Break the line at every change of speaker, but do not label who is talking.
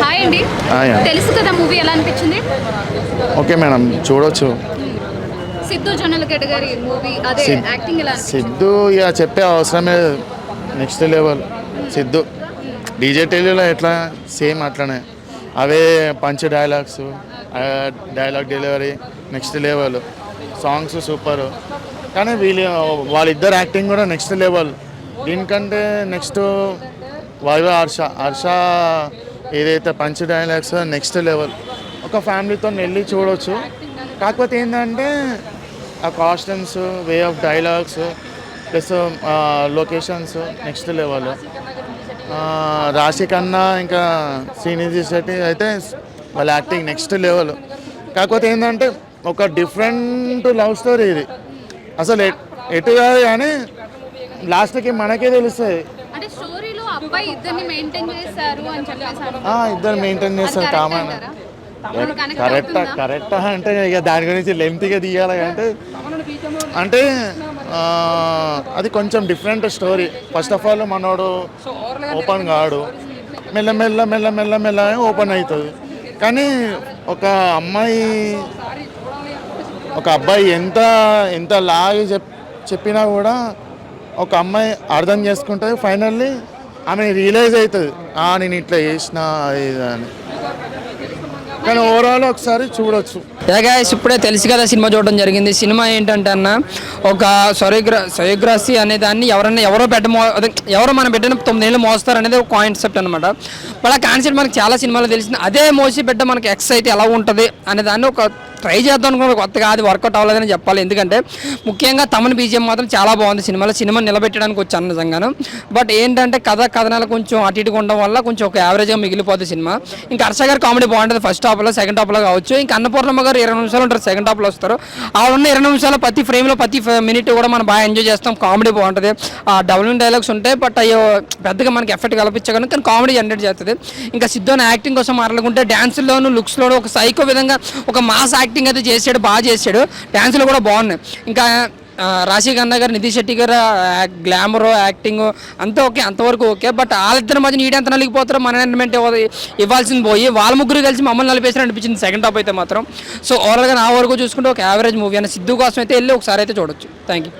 Hi అండి. తెలుసు కదా మూవీ ఎలా అనిపించింది?
ఓకే మేడం, చూడొచ్చు.
సిద్ధు జొన్నలగడ్డ గారి మూవీ అదే యాక్టింగ్ ఎలా అనిపించింది?
సిద్ధు ఇక చెప్పే అవసరమే, నెక్స్ట్ లెవెల్. సిద్ధు డీజే టీవీలో ఎట్లా సేమ్ అట్లనే అవే punch dialogues, dialogue delivery next level, songs super. కానీ వాళ్ళిద్దరు యాక్టింగ్ కూడా నెక్స్ట్ లెవెల్. దీనికంటే నెక్స్ట్ వైవా హర్ష ఏదైతే పంచ్ డైలాగ్స్ నెక్స్ట్ లెవెల్. ఒక ఫ్యామిలీతో వెళ్ళి చూడవచ్చు. కాకపోతే ఏంటంటే ఆ costumes, way of dialogues plus locations next level. రాశి కన్నా ఇంకా శ్రీనిధి శెట్టి అయితే వాళ్ళ యాక్టింగ్ నెక్స్ట్ లెవెల్. కాకపోతే ఏంటంటే ఒక డిఫరెంట్ లవ్ స్టోరీ ఇది. అసలు ఎటు కాదు కానీ లాస్ట్కి మనకే తెలుస్తుంది.
అంటే స్టోరీలో అబ్బాయి ఇద్దరిని మెయింటైన్ చేశారు అని చెప్పేసి
ఇద్దరు మెయింటైన్ చేస్తారు కామన్. కరెక్టా అంటే ఇక దాని గురించి లెంతీగా తీయాలి అంటే అది కొంచెం different story. First of all మనోడు ఓపెన్ కాడు, మెల్ల ఓపెన్ అవుతుంది. కానీ ఒక అబ్బాయి ఎంత లాగి చెప్పినా కూడా ఒక అమ్మాయి అర్థం చేసుకుంటుంది. ఫైనల్లీ ఆమె రియలైజ్ అవుతుంది, నేను ఇట్లా చేసిన ఇది అని. కానీ ఓవరాల్ ఒకసారి చూడొచ్చు.
గైస్, ఇప్పుడే తెలుసు కదా సినిమా చూడడం జరిగింది. సినిమా ఏంటంటే అన్న, ఒక సొయోగ్రసీ అనే దాన్ని ఎవరో మన బిడ్డను 9 ఏళ్ళు మోస్తారు అనేది ఒక కాన్సెప్ట్ అనమాట. బట్ ఆ కాన్సెప్ట్ మనకి చాలా సినిమాలో తెలిసింది. అదే మోసి బిడ్డ మనకి ఎక్స్ అయితే ఎలా ఉంటుంది అనే దాన్ని ఒక ట్రై చేద్దాం అనుకున్న కొత్తగా అది వర్కౌట్ అవ్వలేదని చెప్పాలి. ఎందుకంటే ముఖ్యంగా తమన్ బీజిఎం మాత్రం చాలా బాగుంది సినిమా నిలబెట్టడానికి వచ్చాను నిజంగాను. బట్ ఏంటంటే కథనాలు కొంచెం అటు ఇటుగా ఉండడం వల్ల కొంచెం ఒక యావరేజ్గా మిగిలిపోతుంది సినిమా. ఇంకా హర్ష గారు కామెడీ బాగుంటుంది ఫస్ట్ హాఫ్లో, సెకండ్ హాఫ్లో కావచ్చు. ఇంకా అన్నపూర్ణమ్మ గారు 20 నిమిషాలు ఉంటారు, సెకండ్ హాఫ్లో వస్తారు. ఆ ఉన్న 20 నిమిషాలు ప్రతి ఫ్రేమ్లో ప్రతి మినిట్ కూడా మనం బాగా ఎంజాయ్ చేస్తాం. కామెడీ బాగుంటుంది, ఆ డబుల్ డైలాగ్స్ ఉంటాయి. బట్ అయ్యో పెద్దగా మనకి ఎఫెక్ట్ కల్పించగలను, కానీ కామెడీ జనరేట్ చేస్తుంది. ఇంకా సిద్ధు యాక్టింగ్ కోసం మాట్లాడుకుంటే డ్యాన్స్లోను లుక్స్లోను ఒక సైకో విధంగా ఒక మాస్ యాక్టింగ్ అయితే చేసాడు, బాగా చేసాడు. డ్యాన్సులు కూడా బాగున్నాయి. ఇంకా రాశి ఖన్నా గారు, నిధి శెట్టి గారు గ్లామర్ యాక్టింగ్ అంతా ఓకే, అంతవరకు ఓకే. బట్ వాళ్ళిద్దరి మధ్య నీడెంత నలిగిపోతారో మన ఎంటర్టైన్మెంట్ ఇవ్వాల్సింది పోయి వాళ్ళ ముగ్గురు కలిసి మమ్మల్ని నలిపేసిన అనిపించింది సెకండ్ హాఫ్ అయితే మాత్రం. సో ఓవరాల్గా నా వరకు చూసుకుంటే ఒక యావరేజ్ మూవీ అని సిద్ధు కోసం అయితే వెళ్ళి ఒకసారి అయితే చూడొచ్చు. Thank you.